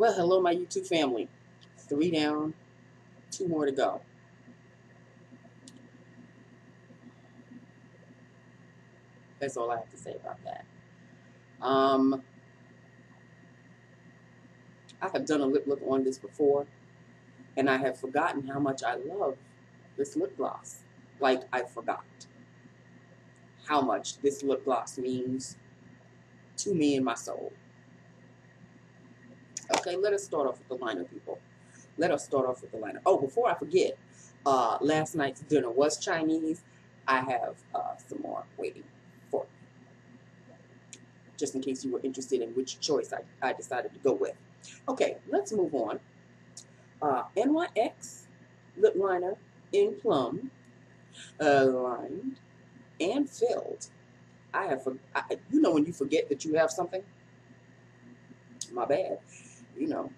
Well, hello, my YouTube family. 3 down, 2 more to go. That's all I have to say about that. I have done a lip look on this before, and I have forgotten how much I love this lip gloss. Like, I forgot how much this lip gloss means to me and my soul. Okay, let us start off with the liner, people. Let us start off with the liner. Oh, before I forget, last night's dinner was Chinese. I have some more waiting for me, just in case you were interested in which choice I decided to go with. Okay, let's move on. NYX lip liner in plum, lined and filled. You know when you forget that you have something? My bad. You know,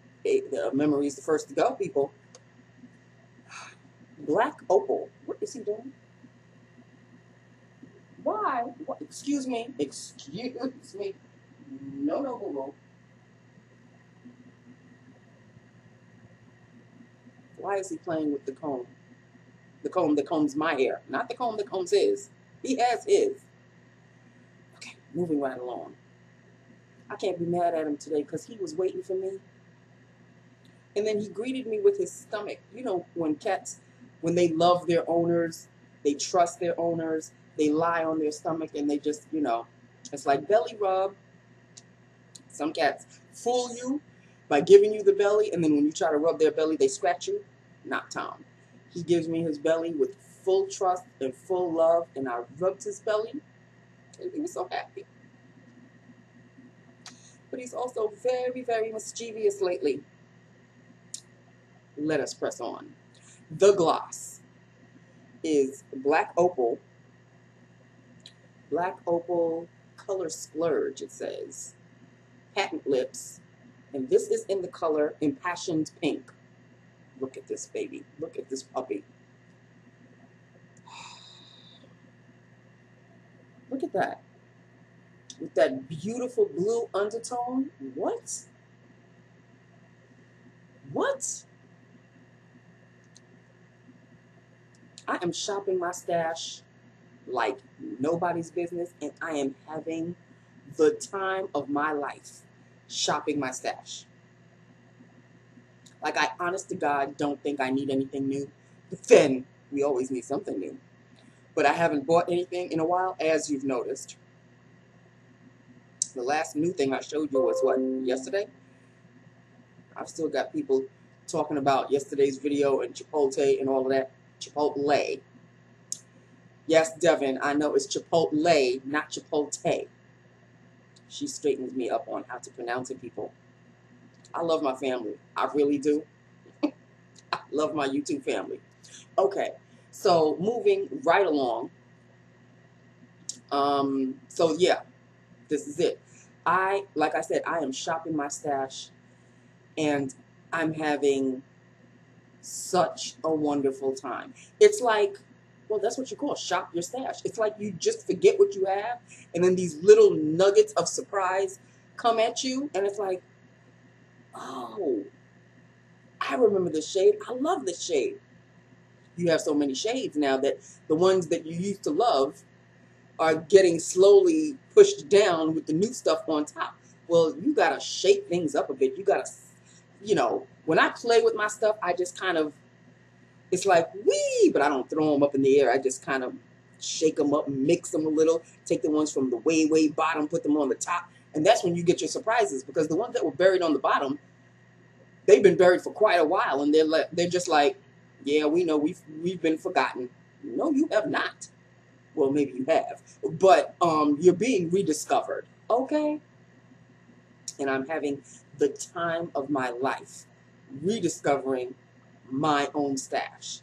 memory is the first to go, people. Black Opal. What is he doing? Why? What? Excuse me. Excuse me. No, Google. Why is he playing with the comb? The comb that combs my hair, not the comb that combs his. He has his. Okay, moving right along. I can't be mad at him today because he was waiting for me. And then he greeted me with his stomach. You know, when cats, when they love their owners, they trust their owners, they lie on their stomach and they just, you know, it's like belly rub. Some cats fool you by giving you the belly, and then when you try to rub their belly, they scratch you. Not Tom. He gives me his belly with full trust and full love, and I rubbed his belly, and he was so happy. But he's also very, very mischievous lately. Let us press on. The gloss is Black Opal. Black Opal Color Splurge, it says. Patent Lips. And this is in the color Impassioned Pink. Look at this baby. Look at this puppy. Look at that. With that beautiful blue undertone. What? What? I am shopping my stash like nobody's business, and I am having the time of my life shopping my stash. Like, I honest to God don't think I need anything new. But then we always need something new. But I haven't bought anything in a while, as you've noticed. The last new thing I showed you was what? Yesterday? I've still got people talking about yesterday's video and Chipotle and all of that. Chipotle. Yes, Devin, I know it's Chipotle, not Chipotle. She straightens me up on how to pronounce it, people. I love my family. I really do. I love my YouTube family. Okay, so moving right along. So yeah, this is it. Like I said, I am shopping my stash, and I'm having such a wonderful time. It's like, well, that's what you call shop your stash. It's like you just forget what you have, and then these little nuggets of surprise come at you, and it's like, oh, I remember this shade. I love this shade. You have so many shades now that the ones that you used to love are getting slowly pushed down with the new stuff on top. Well, you got to shake things up a bit. You got to, you know, when I play with my stuff, I just kind of, it's like, wee, but I don't throw them up in the air. I just kind of shake them up, mix them a little, take the ones from the way, way bottom, put them on the top. And that's when you get your surprises, because the ones that were buried on the bottom, they've been buried for quite a while, and they're just like, yeah, we know we've been forgotten. No, you have not. Well, maybe you have, but you're being rediscovered, okay? And I'm having the time of my life rediscovering my own stash.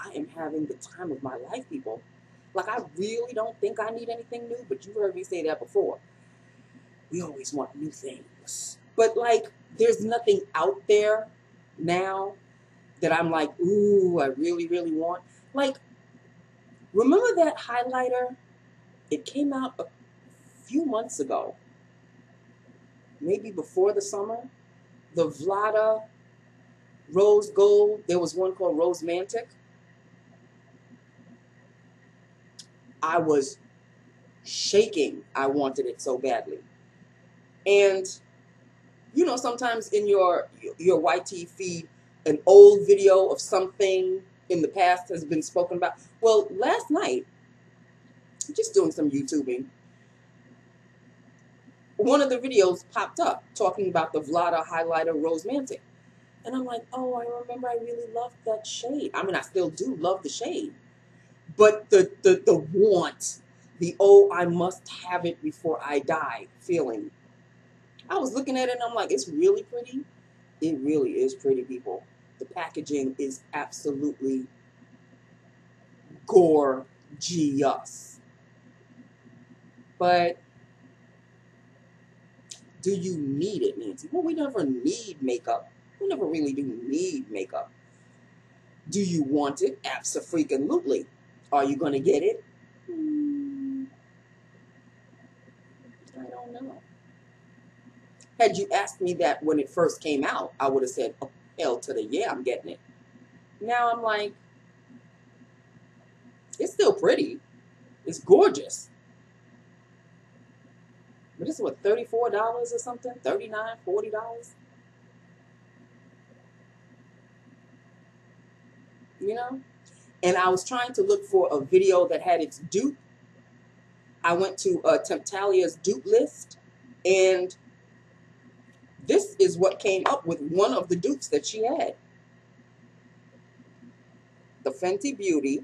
I am having the time of my life, people. Like, I really don't think I need anything new, but you heard me say that before. We always want new things. But, like, there's nothing out there now that I'm like, ooh, I really, really want. Like, remember that highlighter? It came out a few months ago, maybe before the summer. the Vlada Rose Gold. There was one called Rose Mantic. I was shaking. I wanted it so badly. And, you know, sometimes in your YT feed, an old video of something in the past has been spoken about. Well, last night, just doing some YouTubing, one of the videos popped up talking about the Vlada highlighter Rose Mantic. And I'm like, oh, I remember I really loved that shade. I mean, I still do love the shade. But the want, the, oh, I must have it before I die feeling. I was looking at it and I'm like, it's really pretty. It really is pretty, people. The packaging is absolutely gorgeous. But do you need it, Nancy? Well, we never need makeup. We never really do need makeup. Do you want it? Abso-freaking-lutely. Are you going to get it? I don't know. Had you asked me that when it first came out, I would have said, oh, hell to the yeah, I'm getting it. Now I'm like, it's still pretty. It's gorgeous. But this is what, $34 or something? $39, $40? You know? And I was trying to look for a video that had its dupe. I went to Temptalia's dupe list, and this is what came up with one of the dupes that she had. The Fenty Beauty.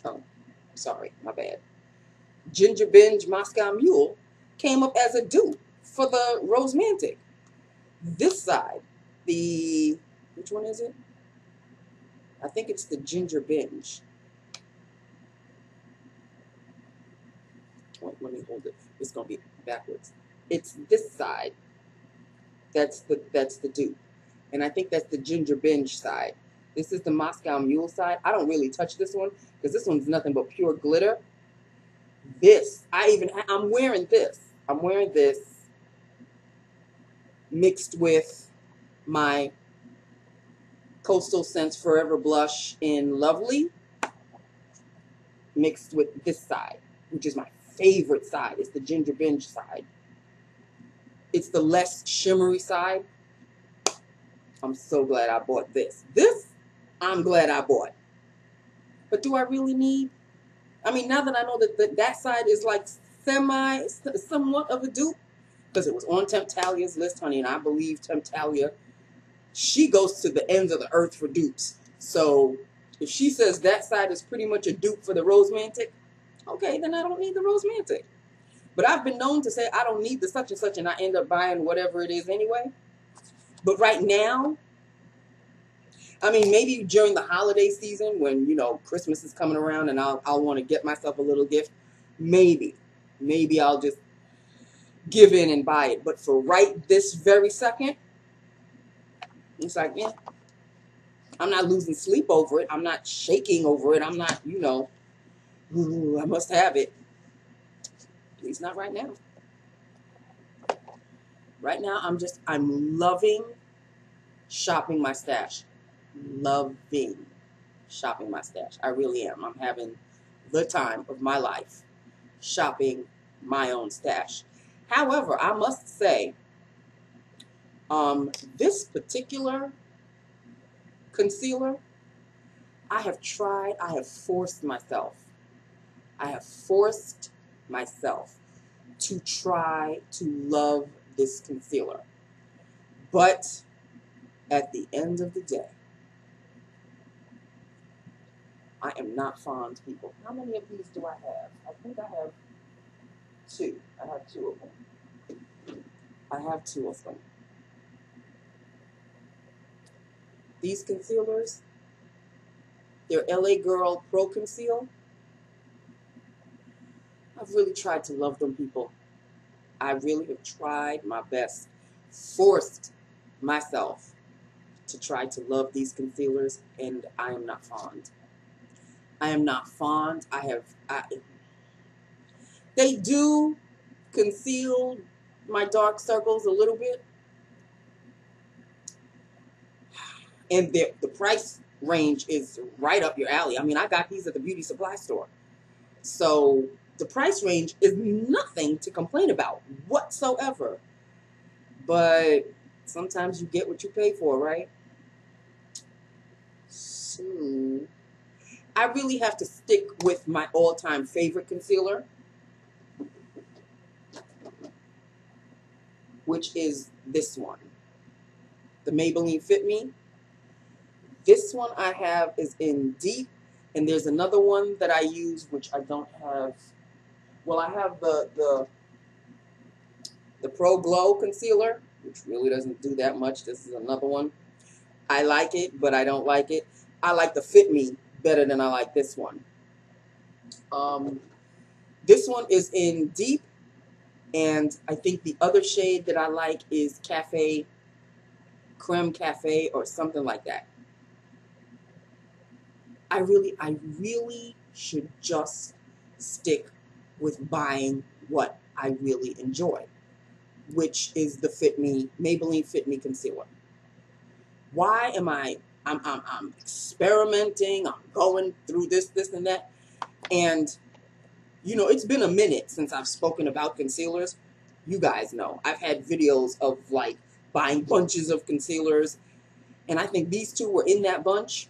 Oh, sorry, my bad. Ginger Binge Moscow Mule came up as a dupe for the Rose Mantic. This side, which one is it? I think it's the Ginger Binge. Oh, let me hold it. It's gonna be backwards. It's this side. That's the dupe, and I think that's the Ginger Binge side. This is the Moscow Mule side. I don't really touch this one because this one's nothing but pure glitter. This, I'm wearing this. I'm wearing this mixed with my CoastalScents Forever Blush in Lovely, mixed with this side, which is my favorite side. It's the Ginger Binge side. It's the less shimmery side. I'm so glad I bought this. This, I'm glad I bought. But do I really need? I mean, now that I know that that side is like somewhat of a dupe, because it was on Temptalia's list, honey, and I believe Temptalia, she goes to the ends of the earth for dupes. So if she says that side is pretty much a dupe for the Rose Mantic, okay, then I don't need the Rose Mantic. But I've been known to say I don't need the such and such, and I end up buying whatever it is anyway. But right now, I mean, maybe during the holiday season when, you know, Christmas is coming around and I'll want to get myself a little gift, maybe I'll just give in and buy it. But for right this very second, it's like, yeah, I'm not losing sleep over it. I'm not shaking over it. I'm not, you know, ooh, I must have it. At least not right now. Right now, I'm loving shopping my stash. Loving shopping my stash. I really am. I'm having the time of my life shopping my own stash. However, I must say, this particular concealer, I have forced myself to try to love this concealer. But at the end of the day, I am not fond, people. How many of these do I have? I think I have two. I have two of them. I have two of them. These concealers, they're LA Girl Pro Conceal. I've really tried to love them, people. I really have tried my best, forced myself to try to love these concealers, and I am not fond. I am not fond. They do conceal my dark circles a little bit. And the price range is right up your alley. I mean, I got these at the beauty supply store. So the price range is nothing to complain about whatsoever. But sometimes you get what you pay for, right? So I really have to stick with my all-time favorite concealer, which is this one, the Maybelline Fit Me. This one I have is in Deep, and there's another one that I use, which I don't have. Well, I have the Pro Glow concealer, which really doesn't do that much. This is another one. I like it, but I don't like it. I like the Fit Me better than I like this one. This one is in Deep, and I think the other shade that I like is Creme Cafe or something like that. I really should just stick with buying what I really enjoy, which is the Maybelline Fit Me concealer. Why am I'm experimenting, I'm going through this and that, and you know, it's been a minute since I've spoken about concealers. You guys know, I've had videos of like buying bunches of concealers, and I think these two were in that bunch.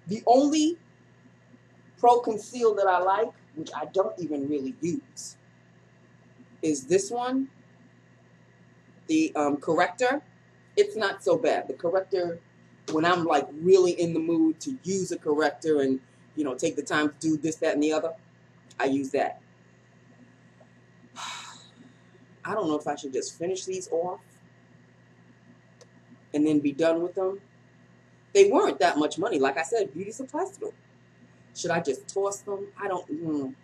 The only Pro Conceal that I like, which I don't even really use, is this one, the corrector. It's not so bad. The corrector, when I'm like really in the mood to use a corrector and, you know, take the time to do this, that, and the other, I use that. I don't know if I should just finish these off and then be done with them. They weren't that much money. Like I said, beauty supply store. Should I just toss them? I don't.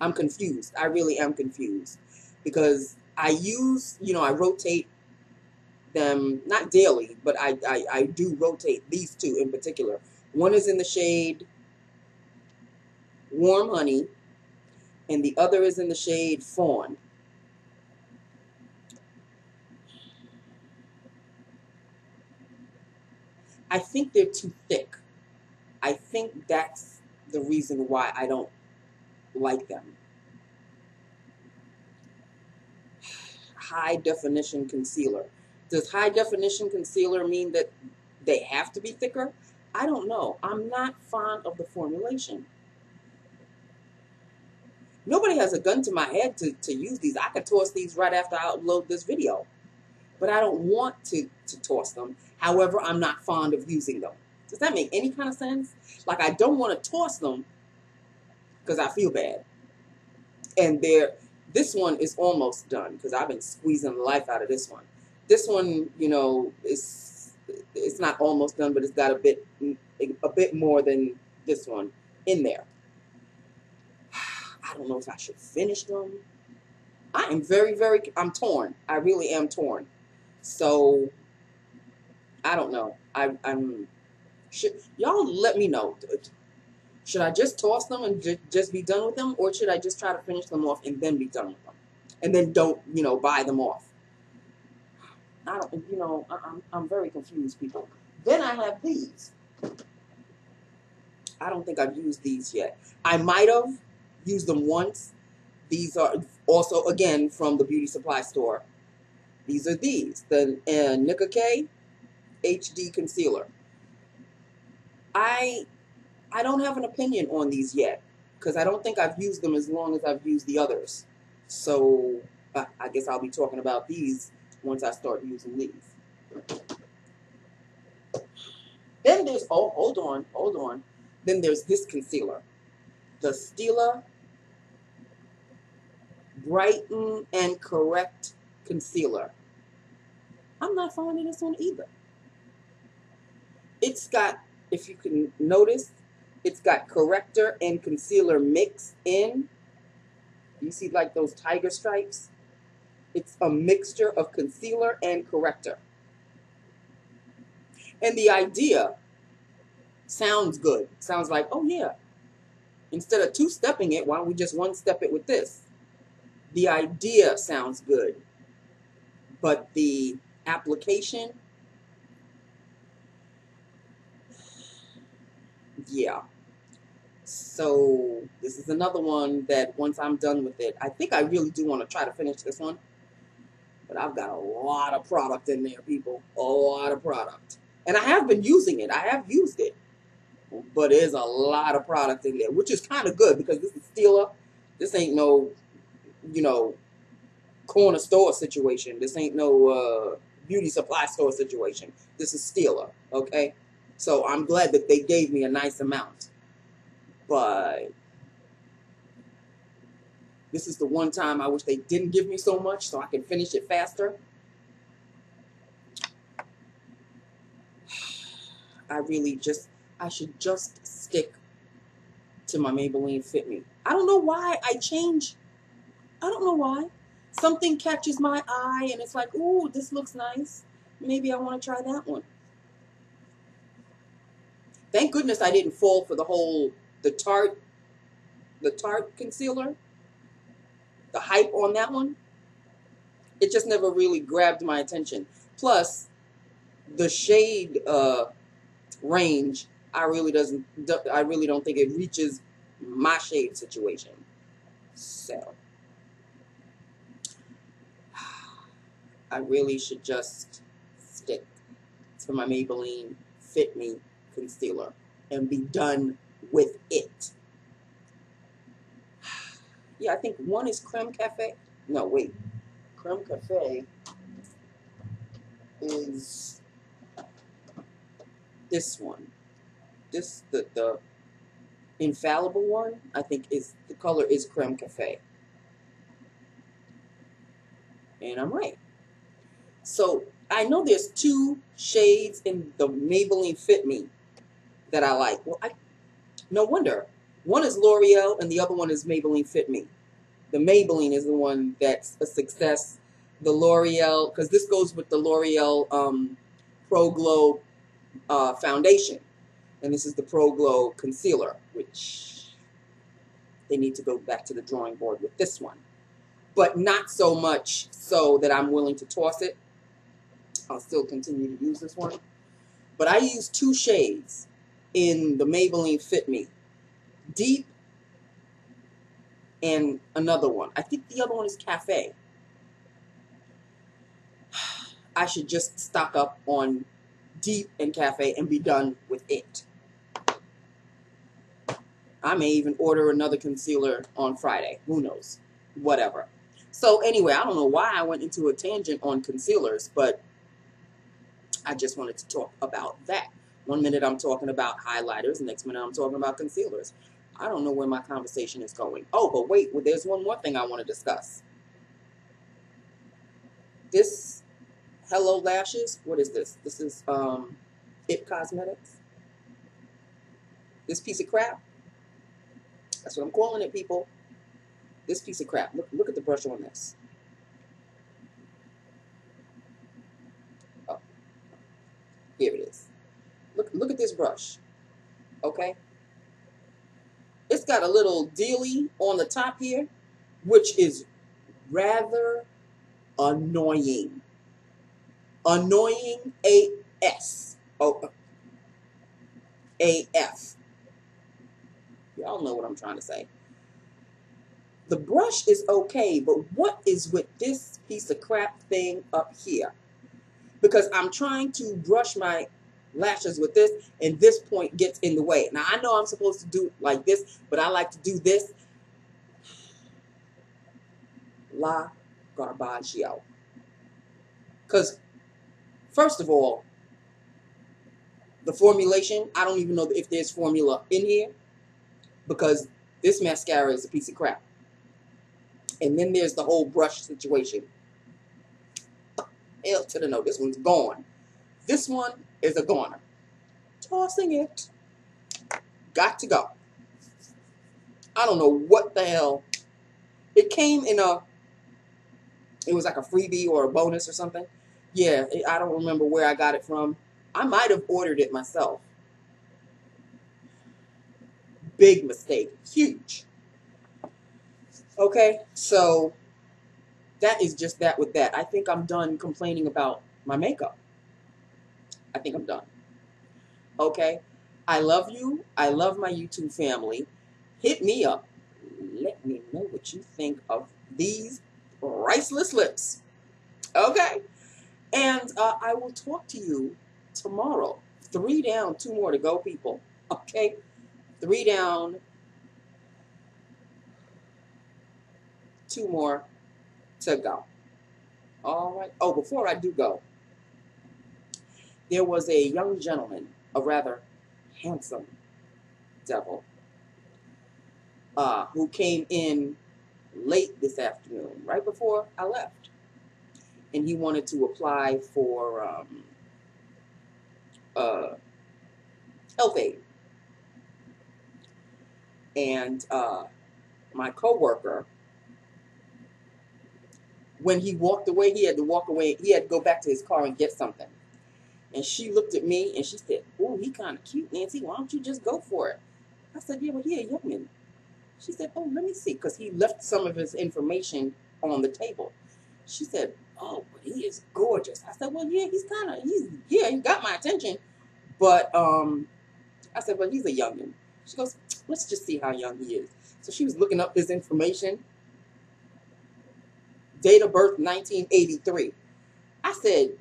I'm confused. I really am confused. Because I use, you know, I rotate them, not daily, but I do rotate these two in particular. One is in the shade Warm Honey, and the other is in the shade Fawn. I think they're too thick. I think that's the reason why I don't like them. High definition concealer. Does high definition concealer mean that they have to be thicker? I don't know. I'm not fond of the formulation. Nobody has a gun to my head to use these. I could toss these right after I upload this video. But I don't want to toss them. However, I'm not fond of using them. Does that make any kind of sense? Like, I don't want to toss them because I feel bad. And this one is almost done because I've been squeezing the life out of this one. This one, you know, it's not almost done, but it's got a bit more than this one in there. I don't know if I should finish them. I am I'm torn. I really am torn. So, I don't know. Y'all let me know. Should I just toss them and just be done with them? Or should I just try to finish them off and then be done with them? And then don't, you know, buy them off. I don't, you know, I'm very confused, people. Then I have these. I don't think I've used these yet. I might have used them once. These are also, again, from the beauty supply store. These are the Nicka K HD Concealer. I don't have an opinion on these yet because I don't think I've used them as long as I've used the others. So I guess I'll be talking about these once I start using these. Then there's, oh, hold on. Then there's this concealer, the Stila Brighten and Correct Concealer. I'm not finding this one either. It's got, if you can notice, it's got corrector and concealer mixed in. You see like those tiger stripes? It's a mixture of concealer and corrector. And the idea sounds good. Sounds like, oh yeah, Instead of two-stepping it, why don't we just one-step it with this? The idea sounds good, but the application, yeah. So this is another one that once I'm done with it, I think I really do want to try to finish this one. But I've got a lot of product in there, people. A lot of product. And I have been using it. I have used it. But there's a lot of product in there, which is kind of good because this is Styli. This ain't no, you know, corner store situation. This ain't no beauty supply store situation. This is Styli, okay? So I'm glad that they gave me a nice amount. But this is the one time I wish they didn't give me so much so I can finish it faster. I should just stick to my Maybelline Fit Me. I don't know why I change. I don't know why. Something catches my eye and it's like, ooh, this looks nice. Maybe I want to try that one. Thank goodness I didn't fall for the Tarte concealer. The hype on that one. It just never really grabbed my attention. Plus, the shade range, I really don't think it reaches my shade situation. So I really should just stick to my Maybelline Fit Me concealer and be done with it. Yeah, I think one is Creme Cafe. No, wait. Creme Cafe is this one. This the infallible one, I think the color is Creme Cafe. And I'm right. So I know there's two shades in the Maybelline Fit Me that I like. Well, no wonder. One is L'Oreal and the other one is Maybelline Fit Me. The Maybelline is the one that's a success. The L'Oreal, because this goes with the L'Oreal Pro Glow foundation. And this is the Pro Glow concealer, which they need to go back to the drawing board with this one. But not so much so that I'm willing to toss it. I'll still continue to use this one. But I use two shades in the Maybelline Fit Me. Deep and another one. I think the other one is Cafe. I should just stock up on Deep and Cafe and be done with it. I may even order another concealer on Friday. Who knows? Whatever. So anyway, I don't know why I went into a tangent on concealers, but I just wanted to talk about that. One minute I'm talking about highlighters, the next minute I'm talking about concealers. I don't know where my conversation is going. Oh, but wait, well, there's one more thing I want to discuss. This Hello Lashes, what is this? This is It Cosmetics. This piece of crap. That's what I'm calling it, people. This piece of crap. Look at the brush on this. Oh, here it is. Look at this brush. Okay? It's got a little dealie on the top here, which is rather annoying. Annoying AS. Oh, AF. Y'all know what I'm trying to say. The brush is okay, but what is with this piece of crap thing up here? Because I'm trying to brush my lashes with this, and this point gets in the way. Now, I know I'm supposed to do like this, but I like to do this. La garbaggio. Because, first of all, the formulation, I don't even know if there's formula in here, because this mascara is a piece of crap. And then there's the whole brush situation. Hell to the no, this one's gone. This one is a goner. Tossing it. Got to go. I don't know what the hell. It came in it was like a freebie or a bonus or something. Yeah, I don't remember where I got it from. I might have ordered it myself. Big mistake. Huge. Okay, so that is just that with that. I think I'm done complaining about my makeup. I think I'm done. Okay? I love you. I love my YouTube family. Hit me up. Let me know what you think of these priceless lips. Okay? And I will talk to you tomorrow. 3 down, 2 more to go, people. Okay? 3 down, 2 more to go. All right. Oh, before I do go, there was a young gentleman, a rather handsome devil, who came in late this afternoon, right before I left. And he wanted to apply for health aid. And my coworker, when he walked away, he had to walk away. He had to go back to his car and get something. And she looked at me and she said, "Oh, he kind of cute, Nancy. Why don't you just go for it?" I said, "Yeah, but he a youngin." She said, "Oh, let me see," because he left some of his information on the table. She said, "Oh, but he is gorgeous." I said, "Well, yeah, he got my attention." But I said, "Well, he's a youngin." She goes, "Let's just see how young he is." So she was looking up his information. Date of birth, 1983. I said,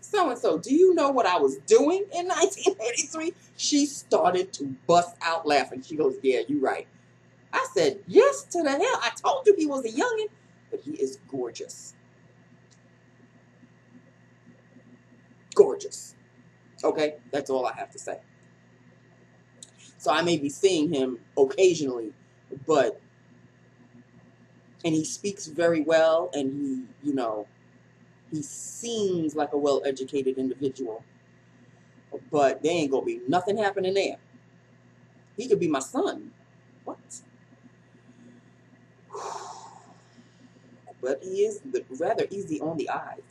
"So-and-so, do you know what I was doing in 1983? She started to bust out laughing. She goes, "Yeah, you're right." I said, "Yes to the hell. I told you he was a youngin', but he is gorgeous." Gorgeous. Okay, that's all I have to say. So I may be seeing him occasionally, but, and he speaks very well, and he seems like a well-educated individual, but there ain't gonna be nothing happening there. He could be my son. What? But he is rather easy on the eyes.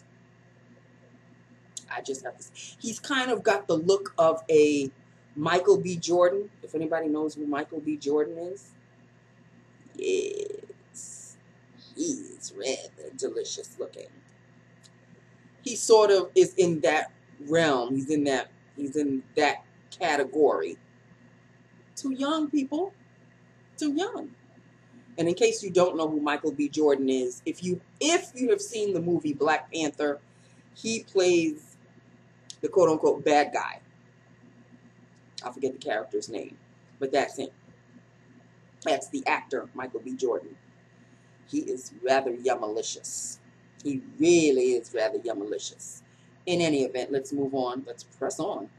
I just have to say. He's kind of got the look of a Michael B. Jordan. If anybody knows who Michael B. Jordan is. Yes. He's rather delicious looking. He sort of is in that realm. He's in that category. Too young, people. Too young. And in case you don't know who Michael B. Jordan is, if you have seen the movie Black Panther, he plays the quote-unquote bad guy. I forget the character's name, but that's him. That's the actor, Michael B. Jordan. He is rather yummalicious. He really is rather yummalicious. In any event, let's move on. Let's press on.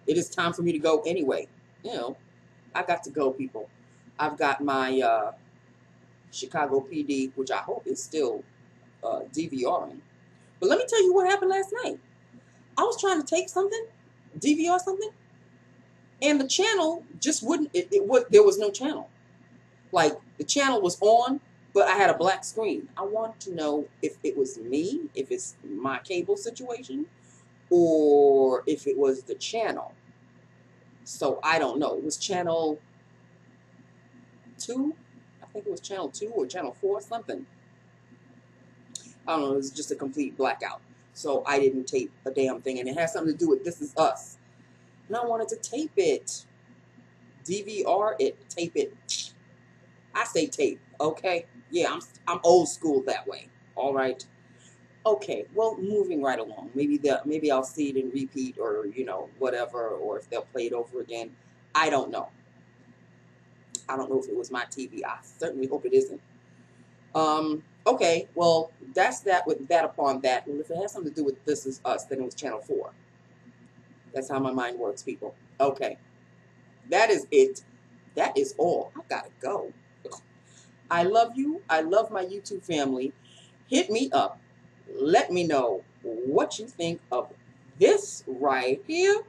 It is time for me to go anyway. I got to go, people. I've got my Chicago PD, which I hope is still DVRing. But let me tell you what happened last night. I was trying to tape something, DVR something, and the channel just wouldn't. There was no channel. Like, the channel was on, but I had a black screen. I want to know if it was me, if it's my cable situation, or if it was the channel. So I don't know. It was channel 2. I think it was channel 2 or channel 4, something. I don't know. It was just a complete blackout. So I didn't tape a damn thing. And it has something to do with This Is Us. And I wanted to tape it. DVR it. Tape it. I say tape. Okay? Yeah, I'm old school that way. All right? Okay, well, moving right along. Maybe I'll see it in repeat, or whatever, or if they'll play it over again. I don't know. I don't know if it was my TV. I certainly hope it isn't. Okay, well, that's that with that upon that. And if it has something to do with This Is Us, then it was channel 4. That's how my mind works, people. Okay, that is it. That is all. I gotta go. I love you. I love my YouTube family. Hit me up. Let me know what you think of this right here.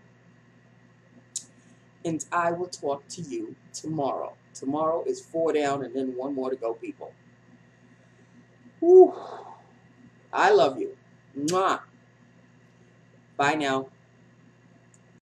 And I will talk to you tomorrow. Tomorrow is 4 down and then 1 more to go, people. Whew. I love you. Mwah. Bye now.